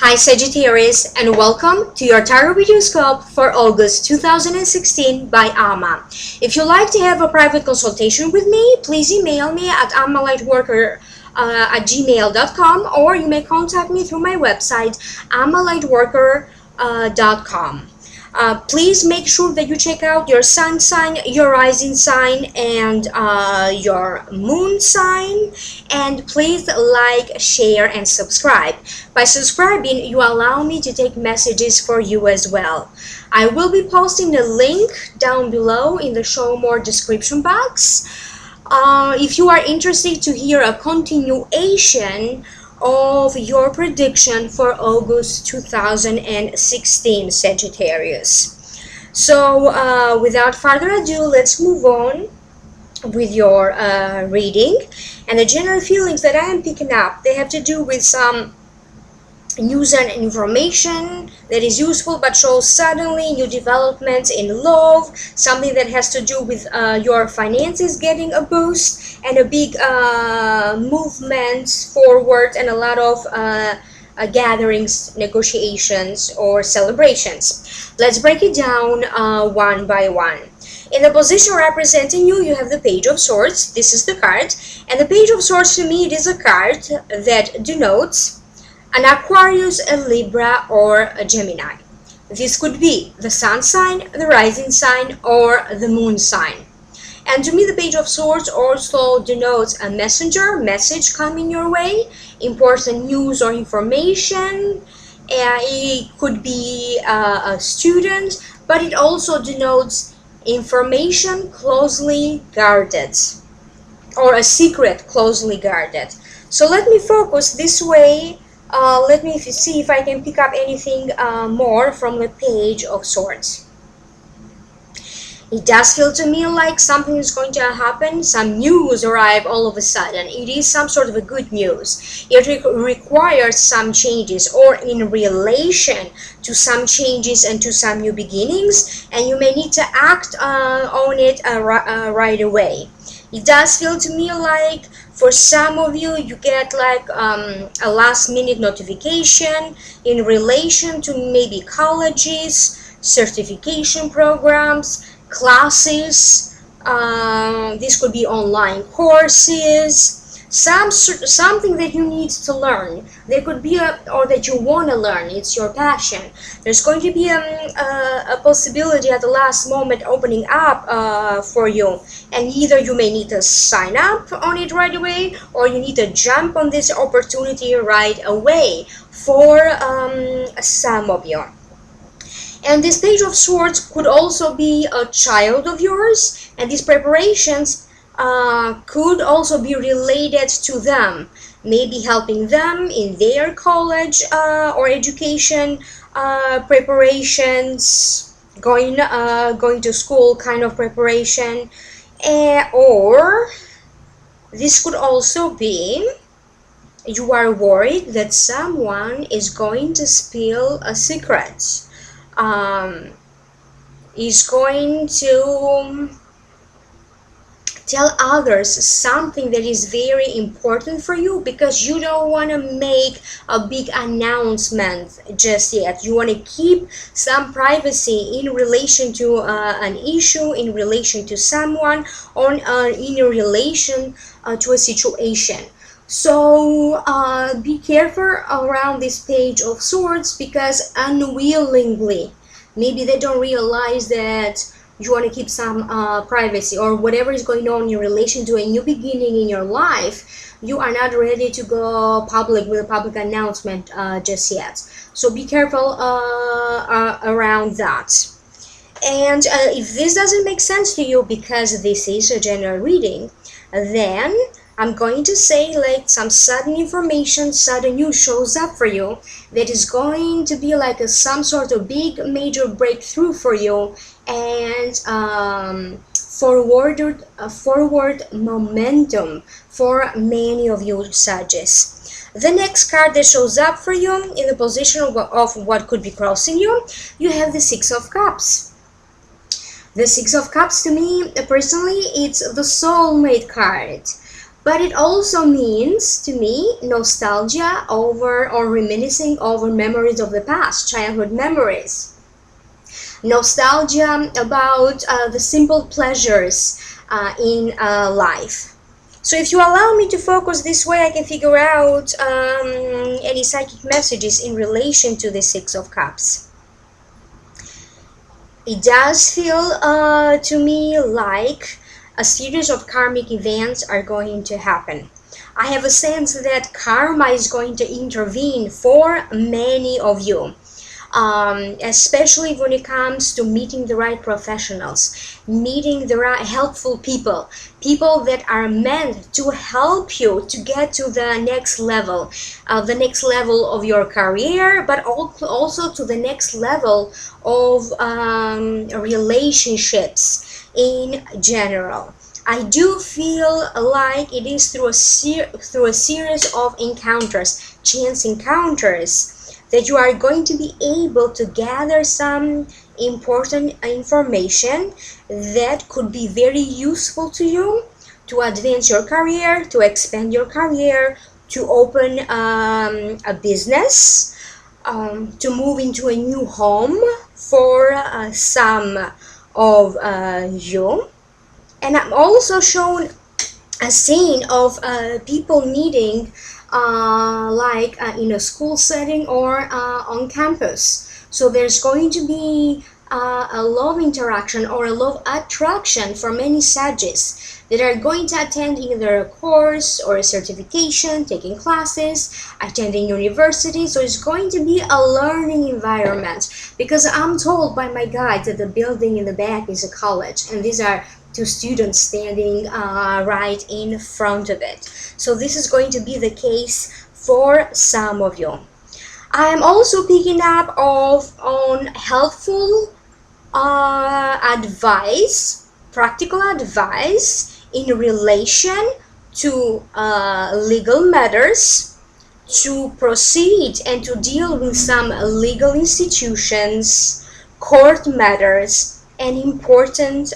Hi Sagittarius, and welcome to your TarotVideoScope for August 2016 by Amma. If you'd like to have a private consultation with me, please email me at ammalightworker@gmail.com, or you may contact me through my website ammalightworker.com. Please make sure that you check out your sun sign, your rising sign, and your moon sign. And please like, share, and subscribe. By subscribing, you allow me to take messages for you as well. I will be posting the link down below in the show more description box. If you are interested to hear a continuation of your prediction for August 2016, Sagittarius. So without further ado, let's move on with your reading. And the general feelings that I am picking up, they have to do with some news and information that is useful but shows suddenly new developments in love, something that has to do with your finances getting a boost, and a big movement forward, and a lot of gatherings, negotiations, or celebrations. Let's break it down one by one. In the position representing you, you have the Page of Swords. This is the card, and the Page of Swords, to me, it is a card that denotes an Aquarius, a Libra, or a Gemini. This could be the sun sign, the rising sign, or the moon sign. And to me, the Page of Swords also denotes a message coming your way, important news or information. It could be a student, but it also denotes information closely guarded, or a secret closely guarded. So let me focus this way. Let me see if I can pick up anything more from the Page of Swords. It does feel to me like something is going to happen, some news arrive all of a sudden. It is some sort of a good news. It requires some changes, or in relation to some changes and to some new beginnings, and you may need to act on it right away. It does feel to me like for some of you, you get like a last-minute notification in relation to maybe colleges, certification programs, classes. This could be online courses, something that you need to learn. There could be or that you want to learn. It's your passion. There's going to be a possibility at the last moment opening up for you, and either you may need to sign up on it right away, or you need to jump on this opportunity right away for some of you. And this Page of Swords could also be a child of yours, and these preparations could also be related to them, maybe helping them in their college or education preparations, going to school kind of preparation, or this could also be you are worried that someone is going to spill a secret. Is going to tell others something that is very important for you, because you don't want to make a big announcement just yet. You want to keep some privacy in relation to an issue, in relation to someone, or in relation to a situation. So be careful around this Page of Swords, because unwillingly, maybe they don't realize that you want to keep some privacy, or whatever is going on in relation to a new beginning in your life, you are not ready to go public with a public announcement just yet. So be careful around that. And if this doesn't make sense to you, because this is a general reading, then I'm going to say like some sudden information, sudden news shows up for you that is going to be like some sort of big major breakthrough for you, and forward momentum for many of you Sagittarius. The next card that shows up for you in the position of what could be crossing you, you have the Six of Cups. The Six of Cups, to me personally, it's the soulmate card. But it also means to me nostalgia over or reminiscing over memories of the past, childhood memories. Nostalgia about the simple pleasures in life. So if you allow me to focus this way, I can figure out any psychic messages in relation to the Six of Cups. It does feel to me like a series of karmic events are going to happen. I have a sense that karma is going to intervene for many of you. Especially when it comes to meeting the right professionals, meeting the right helpful people, people that are meant to help you to get to the next level of your career, but also to the next level of relationships in general. I do feel like it is through a series of encounters, chance encounters, that you are going to be able to gather some important information that could be very useful to you to advance your career, to expand your career, to open a business, to move into a new home for some of you. And I'm also shown a scene of people meeting in a school setting or on campus. So there's going to be a love interaction or a love attraction for many Sagittarius that are going to attend either a course or a certification, taking classes, attending university. So it's going to be a learning environment, because I'm told by my guide that the building in the back is a college, and these are two students standing right in front of it. So this is going to be the case for some of you. I am also picking up on helpful advice, practical advice in relation to legal matters, to proceed and to deal with some legal institutions, court matters, and important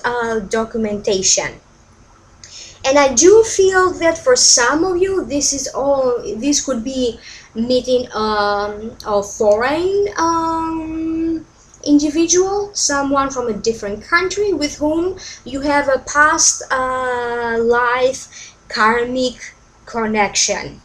documentation. And I do feel that for some of you, this could be meeting a foreign individual, someone from a different country with whom you have a past life karmic connection.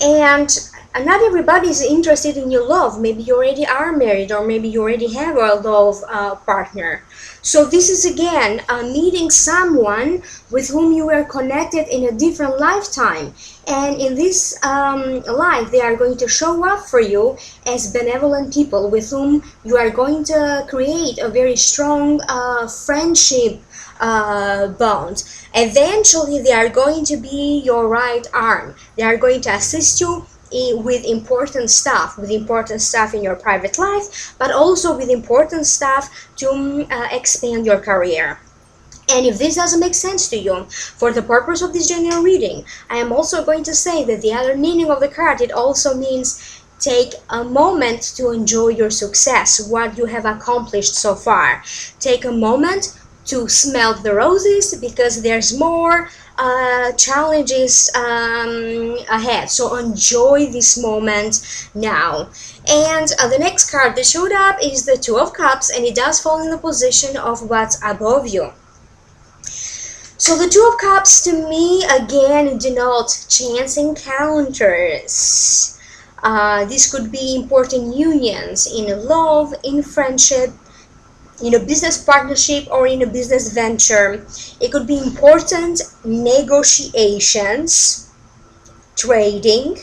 And not everybody is interested in your love. Maybe you already are married, or maybe you already have a love partner. So this is again meeting someone with whom you were connected in a different lifetime, and in this life they are going to show up for you as benevolent people with whom you are going to create a very strong friendship bond. Eventually they are going to be your right arm. They are going to assist you with important stuff in your private life, but also with important stuff to expand your career. And if this doesn't make sense to you, for the purpose of this general reading, I am also going to say that the other meaning of the card, it also means take a moment to enjoy your success, what you have accomplished so far. Take a moment to smell the roses, because there's more challenges ahead. So enjoy this moment now. And the next card that showed up is the Two of Cups, and it does fall in the position of what's above you. So the Two of Cups to me again denote chance encounters. This could be important unions in love, in friendship, in a business partnership, or in a business venture. It could be important negotiations, trading,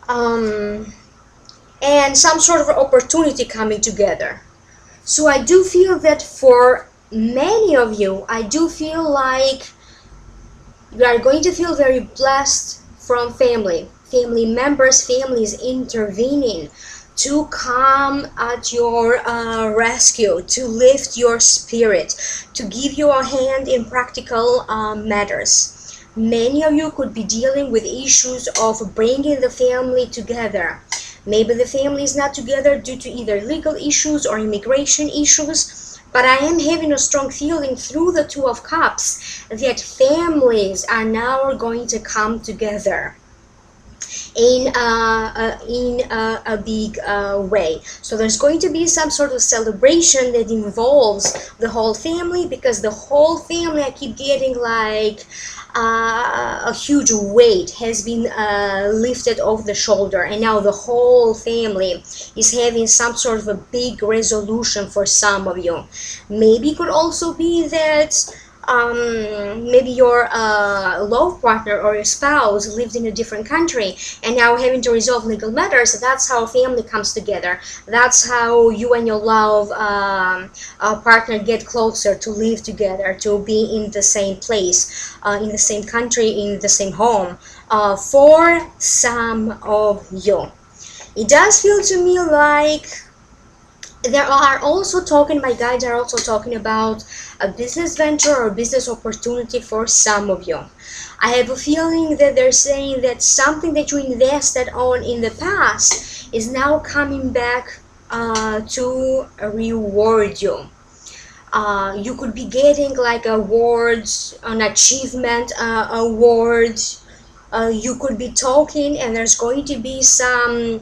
and some sort of opportunity coming together. So I do feel that for many of you, I do feel like you are going to feel very blessed from family members, families intervening to come at your rescue, to lift your spirit, to give you a hand in practical matters. Many of you could be dealing with issues of bringing the family together. Maybe the family is not together due to either legal issues or immigration issues, But I am having a strong feeling through the Two of Cups that families are now going to come together in a big way. So there's going to be some sort of celebration that involves the whole family, because the whole family, I keep getting like a huge weight has been lifted off the shoulder, and now the whole family is having some sort of a big resolution for some of you. Maybe it could also be that maybe your love partner or your spouse lived in a different country and now having to resolve legal matters. That's how family comes together. That's how you and your love partner get closer to live together, to be in the same place, in the same country, in the same home. For some of you, it does feel to me like there are also talking, my guides are also talking about a business venture or business opportunity for some of you. I have a feeling that they're saying that something that you invested on in the past is now coming back to reward you. You could be getting like awards, an achievement award. You could be talking, and there's going to be some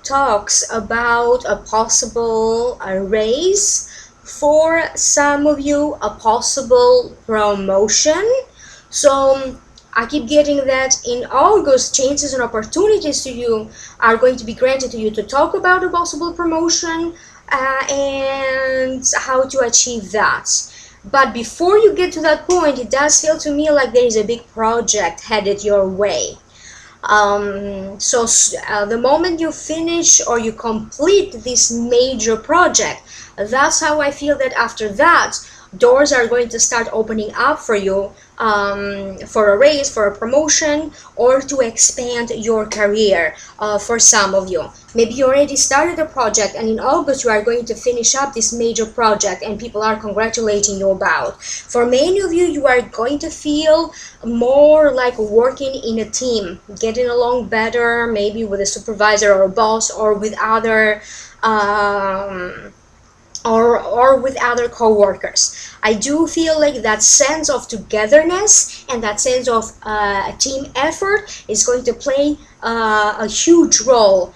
talks about a possible raise for some of you, a possible promotion. So I keep getting that in August, chances and opportunities to you are going to be granted to you to talk about a possible promotion and how to achieve that. But before you get to that point, it does feel to me like there is a big project headed your way. So the moment you finish or you complete this major project, that's how I feel that after that, doors are going to start opening up for you, for a raise, for a promotion, or to expand your career. For some of you, maybe you already started a project and in August you are going to finish up this major project and people are congratulating you about. For many of you, you are going to feel more like working in a team, getting along better, maybe with a supervisor or a boss, or with other or with other co-workers. I do feel like that sense of togetherness and that sense of team effort is going to play a huge role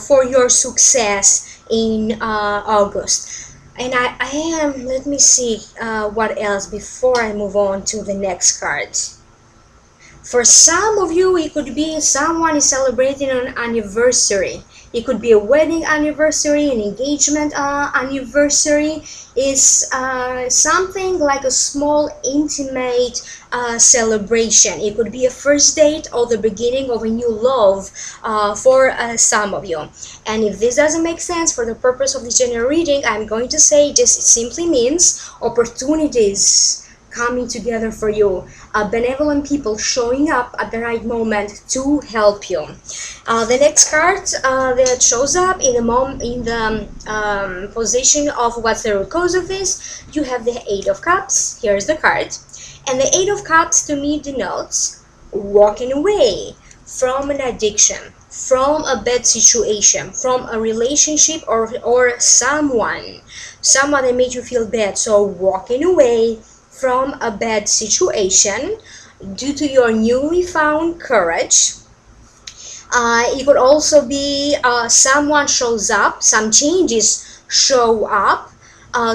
for your success in August. And I am, let me see what else before I move on to the next card. For some of you, it could be someone is celebrating an anniversary. It could be a wedding anniversary, an engagement anniversary. Is something like a small intimate celebration. It could be a first date or the beginning of a new love for some of you. And if this doesn't make sense for the purpose of the general reading, I'm going to say this simply means opportunities coming together for you, benevolent people showing up at the right moment to help you. The next card that shows up in the position of what's the root cause of this, you have the Eight of Cups. Here's the card, and the Eight of Cups to me denotes walking away from an addiction, from a bad situation, from a relationship or someone that made you feel bad. So walking away from a bad situation due to your newly found courage. It could also be someone shows up, some changes show up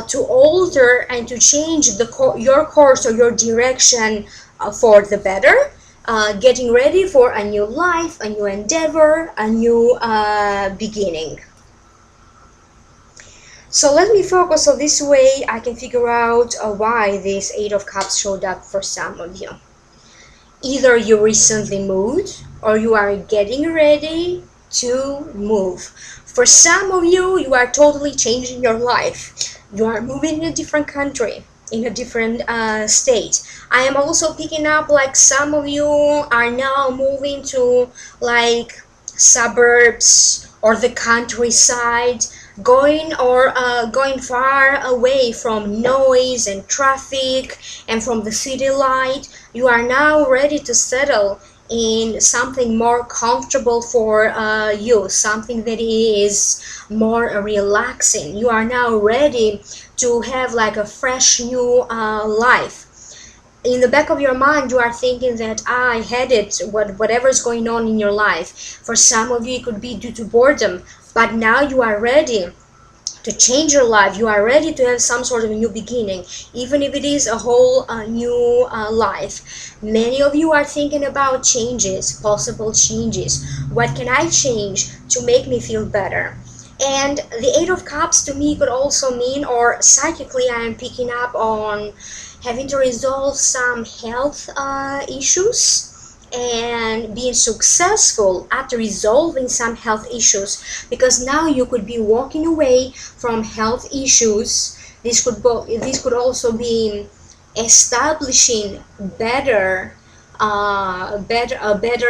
to alter and to change your course or your direction for the better. Getting ready for a new life, a new endeavor, a new beginning. So let me focus, so this way I can figure out why this Eight of Cups showed up for some of you. Either you recently moved or you are getting ready to move. For some of you, you are totally changing your life. You are moving in a different country, in a different state. I am also picking up like some of you are now moving to like suburbs or the countryside, going far away from noise and traffic and from the city light. You are now ready to settle in something more comfortable for you, something that is more relaxing. You are now ready to have like a fresh new life. In the back of your mind, you are thinking that I had it, whatever's going on in your life. For some of you, it could be due to boredom, but now you are ready to change your life. You are ready to have some sort of a new beginning, even if it is a whole new life. Many of you are thinking about changes, possible changes. What can I change to make me feel better? And the Eight of Cups to me could also mean, or psychically I am picking up on having to resolve some health issues and being successful at resolving some health issues, because now you could be walking away from health issues. This could also be establishing a better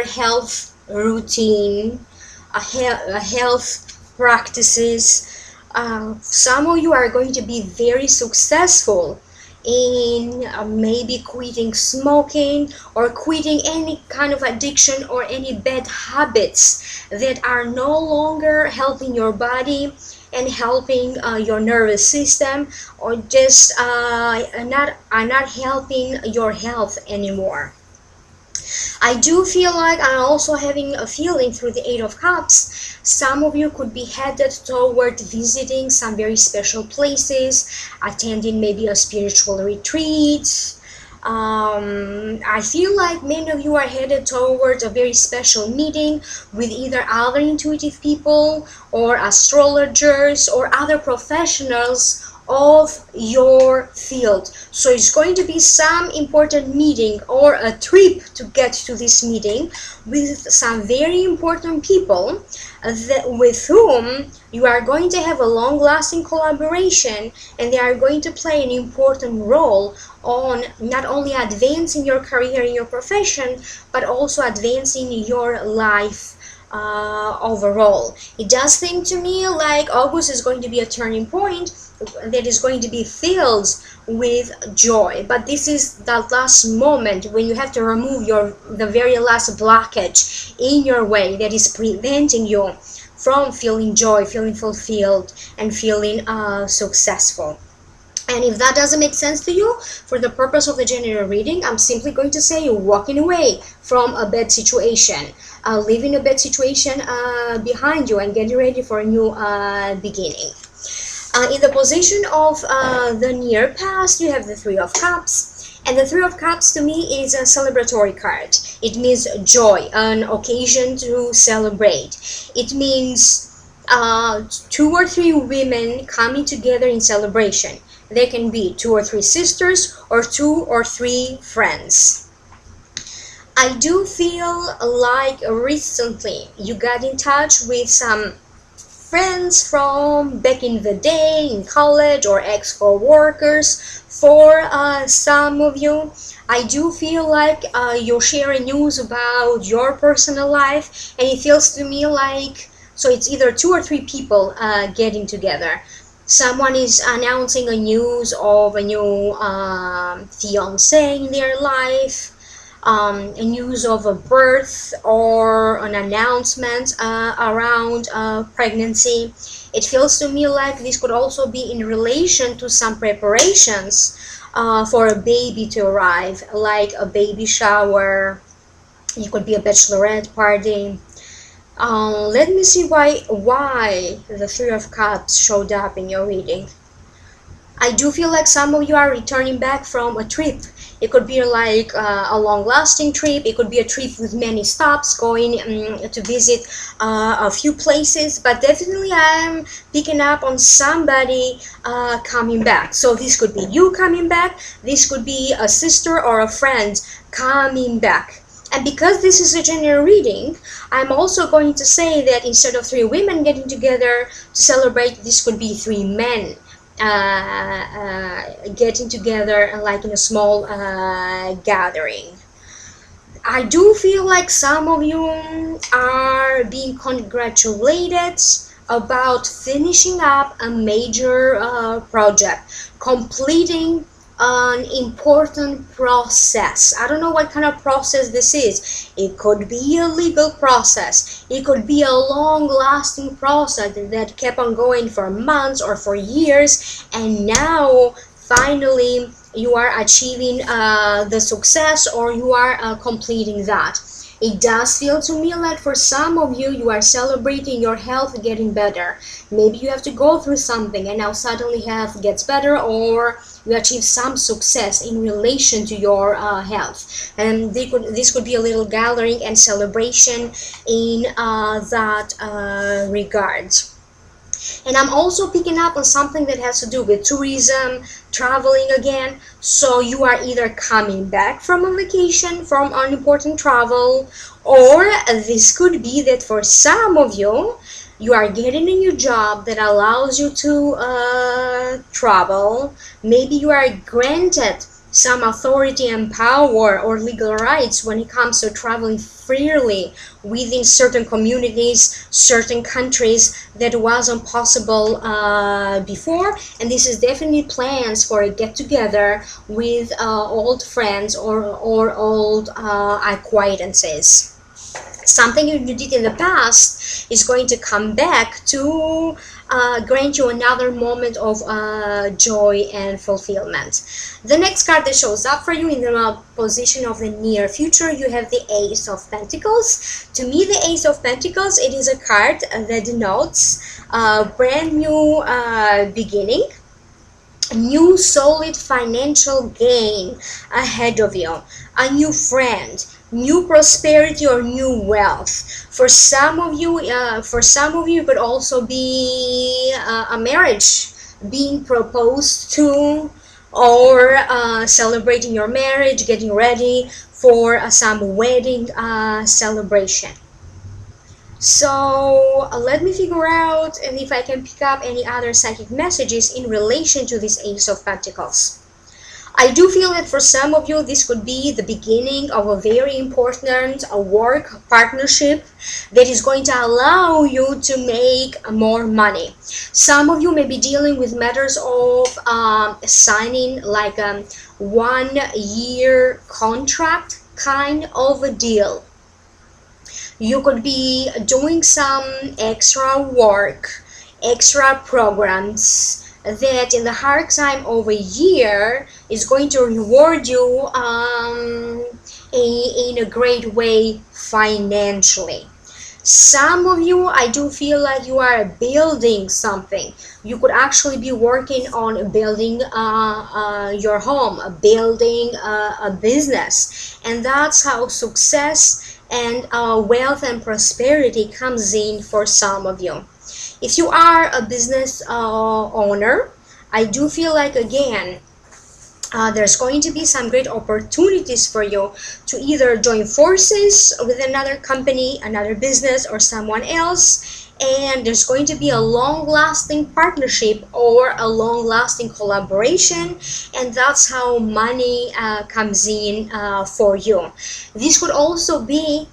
health routine, a health practices. Some of you are going to be very successful in maybe quitting smoking or quitting any kind of addiction or any bad habits that are no longer helping your body and helping your nervous system, or just are not helping your health anymore. I do feel like I'm also having a feeling through the Eight of Cups. Some of you could be headed toward visiting some very special places, attending maybe a spiritual retreat. I feel like many of you are headed towards a very special meeting with either other intuitive people or astrologers or other professionals of your field. So it's going to be some important meeting or a trip to get to this meeting with some very important people with whom you are going to have a long-lasting collaboration, and they are going to play an important role on not only advancing your career in your profession, but also advancing your life overall. It does seem to me like August is going to be a turning point that is going to be filled with joy, but this is that last moment when you have to remove the very last blockage in your way that is preventing you from feeling joy, feeling fulfilled, and feeling successful. And if that doesn't make sense to you, for the purpose of the general reading, I'm simply going to say walking away from a bad situation, leaving a bad situation behind you and getting ready for a new beginning. In the position of the near past, you have the Three of Cups. And the Three of Cups to me is a celebratory card. It means joy, an occasion to celebrate. It means 2 or 3 women coming together in celebration. They can be 2 or 3 sisters or 2 or 3 friends. I do feel like recently you got in touch with some friends from back in the day in college, or ex-co-workers. For some of you, I do feel like you're sharing news about your personal life, and it feels to me like, so it's either 2 or 3 people getting together. Someone is announcing a news of a new fiance in their life, a news of a birth or an announcement around pregnancy. It feels to me like this could also be in relation to some preparations for a baby to arrive, like a baby shower. It could be a bachelorette party. Let me see why the Three of Cups showed up in your reading. I do feel like some of you are returning back from a trip. It could be like a long-lasting trip. It could be a trip with many stops, going to visit a few places. But definitely I'm picking up on somebody coming back. So this could be you coming back. This could be a sister or a friend coming back. And because this is a general reading, I'm also going to say that instead of 3 women getting together to celebrate, this could be 3 men getting together like in a small gathering. I do feel like some of you are being congratulated about finishing up a major project, completing an important process. I don't know what kind of process this is. It could be a legal process. It could be a long-lasting process that kept on going for months or for years, and now finally you are achieving the success, or you are completing that. It does feel to me like for some of you, you are celebrating your health getting better. Maybe you have to go through something and now suddenly health gets better, or you achieve some success in relation to your health. And this could be a little gathering and celebration in that regard. And I'm also picking up on something that has to do with tourism, traveling again. So you are either coming back from a vacation, from an important travel, or this could be that for some of you, you are getting a new job that allows you to travel. Maybe you are granted some authority and power or legal rights when it comes to traveling freely within certain communities, certain countries that wasn't possible before. And this is definitely plans for a get-together with old friends or old acquaintances. Something you did in the past is going to come back to grant you another moment of joy and fulfillment. The next card that shows up for you in the position of the near future, you have the Ace of Pentacles. To me, the Ace of Pentacles, it is a card that denotes a brand new beginning, new solid financial gain ahead of you, a new friend, new prosperity, or new wealth. For some of you, it could also be a marriage being proposed to, or celebrating your marriage, getting ready for some wedding celebration. So let me figure out if I can pick up any other psychic messages in relation to this Ace of Pentacles. I do feel that for some of you, this could be the beginning of a very important work partnership that is going to allow you to make more money. Some of you may be dealing with matters of signing like a 1-year contract kind of a deal. You could be doing some extra work, extra programs that in the hard time of a year is going to reward you in a great way financially. Some of you, I do feel like you are building something. You could actually be working on building your home, building a business, and that's how success and wealth and prosperity comes in for some of you. If you are a business owner, I do feel like, again, there's going to be some great opportunities for you to either join forces with another company, another business, or someone else, and there's going to be a long-lasting partnership or a long-lasting collaboration, and that's how money comes in for you. This could also be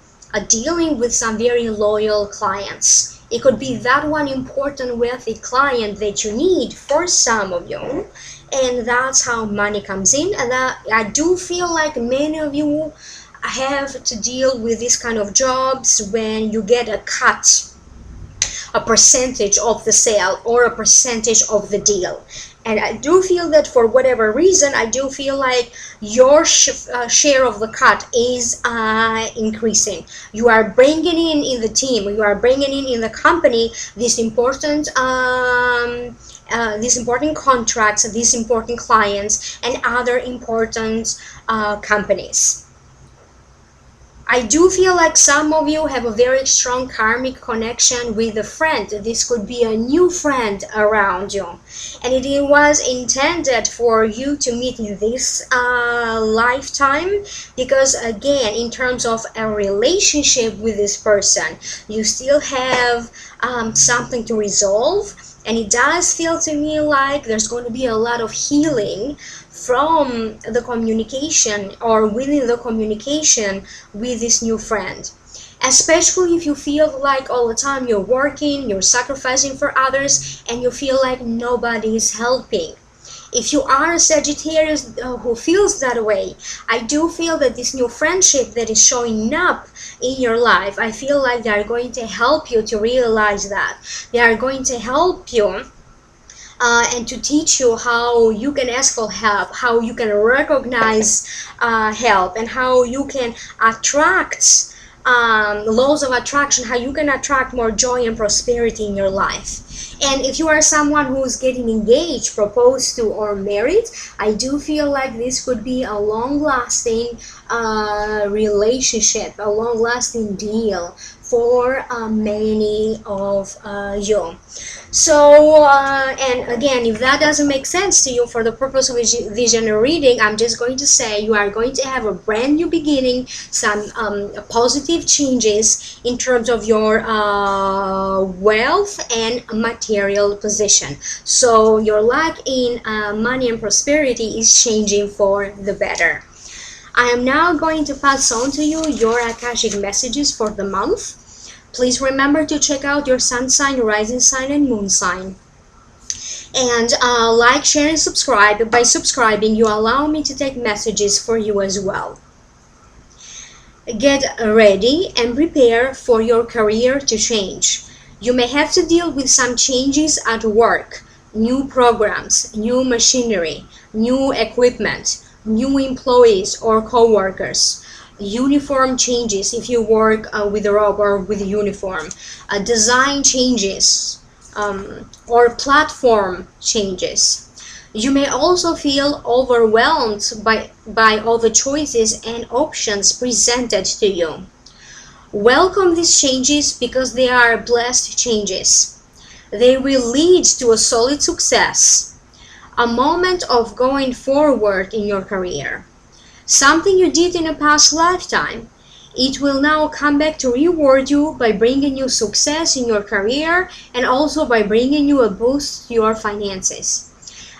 dealing with some very loyal clients. It could be that one important wealthy client that you need for some of you, and that's how money comes in. And I do feel like many of you have to deal with this kind of jobs when you get a cut, a percentage of the sale or a percentage of the deal. And I do feel that for whatever reason, I do feel like your share of the cut is increasing. You are bringing in the team, you are bringing in the company these important contracts, these important clients, and other important companies. I do feel like some of you have a very strong karmic connection with a friend. This could be a new friend around you, and it was intended for you to meet in this lifetime, because again, in terms of a relationship with this person, you still have something to resolve. And it does feel to me like there's going to be a lot of healing from the communication or within the communication with this new friend. Especially if you feel like all the time you're working, you're sacrificing for others, and you feel like nobody is helping. If you are a Sagittarius who feels that way, I do feel that this new friendship that is showing up in your life, I feel like they are going to help you to realize that. They are going to help you and to teach you how you can ask for help, how you can recognize help, and how you can attract laws of attraction, how you can attract more joy and prosperity in your life. And if you are someone who's getting engaged, proposed to, or married, I do feel like this could be a long-lasting relationship, a long-lasting deal for many of you. So and again, if that doesn't make sense to you for the purpose of vision reading, I'm just going to say you are going to have a brand new beginning, some positive changes in terms of your wealth and material position. So your lack in money and prosperity is changing for the better. I am now going to pass on to you your Akashic messages for the month. Please remember to check out your sun sign, rising sign, and moon sign. And like, share, and subscribe. By subscribing, you allow me to take messages for you as well. Get ready and prepare for your career to change. You may have to deal with some changes at work, new programs, new machinery, new equipment, new employees or co-workers, uniform changes if you work with a robe or with a uniform, design changes, or platform changes. You may also feel overwhelmed by all the choices and options presented to you. Welcome these changes because they are blessed changes. They will lead to a solid success, a moment of going forward in your career. Something you did in a past lifetime. It will now come back to reward you by bringing you success in your career and also by bringing you a boost to your finances.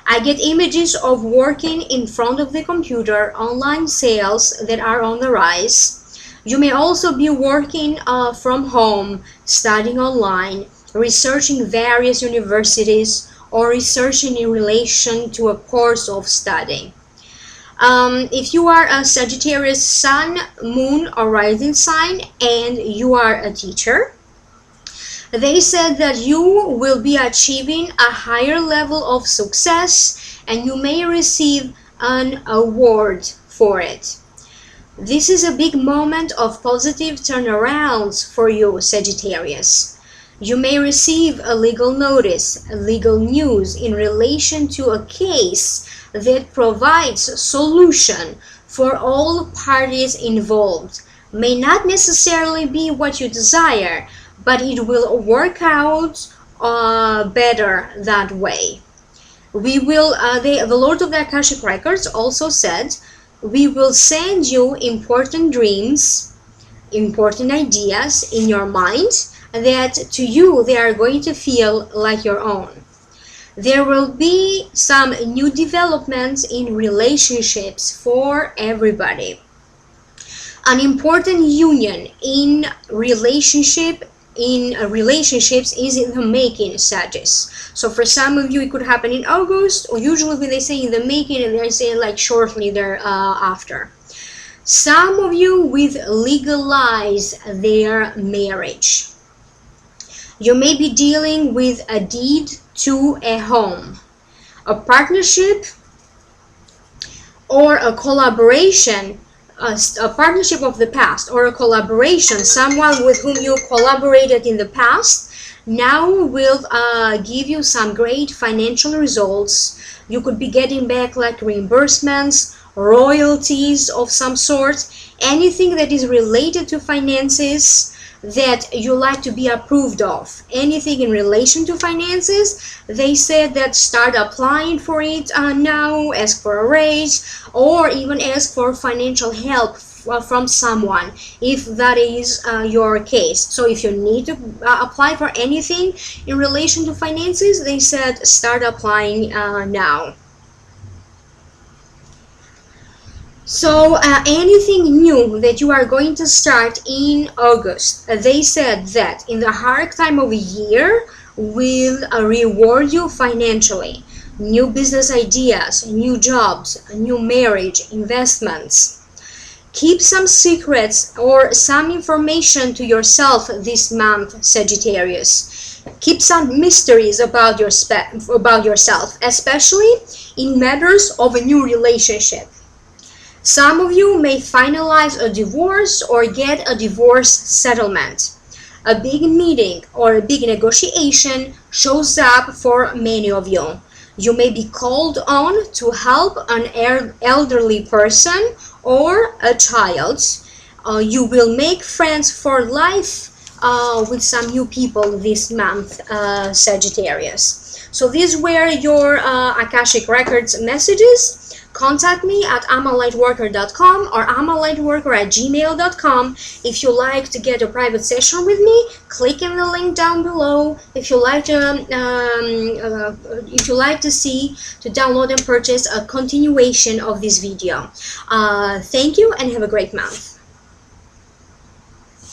I get images of working in front of the computer, online sales that are on the rise. You may also be working from home, studying online, researching various universities, or researching in relation to a course of study. If you are a Sagittarius sun, moon, or rising sign and you are a teacher, they said that you will be achieving a higher level of success and you may receive an award for it. This is a big moment of positive turnarounds for you, Sagittarius. You may receive a legal notice, legal news in relation to a case that provides solution for all parties involved. May not necessarily be what you desire, but it will work out better that way. We will, the Lord of the Akashic Records also said, we will send you important dreams, important ideas in your mind that to you they are going to feel like your own. There will be some new developments in relationships for everybody. An important union in relationships is in the making, Sagittarius. So for some of you it could happen in August, or usually when they say in the making, and they're saying like shortly thereafter. Some of you will legalize their marriage. You may be dealing with a deed to a home, a partnership, or a collaboration, a partnership of the past, or a collaboration, someone with whom you collaborated in the past now will give you some great financial results. You could be getting back like reimbursements, royalties of some sort, anything that is related to finances that you like to be approved of. Anything in relation to finances, they said that start applying for it now, ask for a raise, or even ask for financial help from someone if that is your case. So if you need to apply for anything in relation to finances, they said start applying now. So anything new that you are going to start in August, they said that in the hard time of the year will reward you financially. new business ideas, new jobs, new marriage, investments. Keep some secrets or some information to yourself this month, Sagittarius. Keep some mysteries about yourself, especially in matters of a new relationship. Some of you may finalize a divorce or get a divorce settlement. A big meeting or a big negotiation shows up for many of you. You may be called on to help an elderly person or a child. You will make friends for life with some new people this month, Sagittarius. So these were your Akashic Records messages. Contact me at amalightworker.com or amalightworker@gmail.com. If you like to get a private session with me, click in the link down below. If you like to download and purchase a continuation of this video. Thank you and have a great month.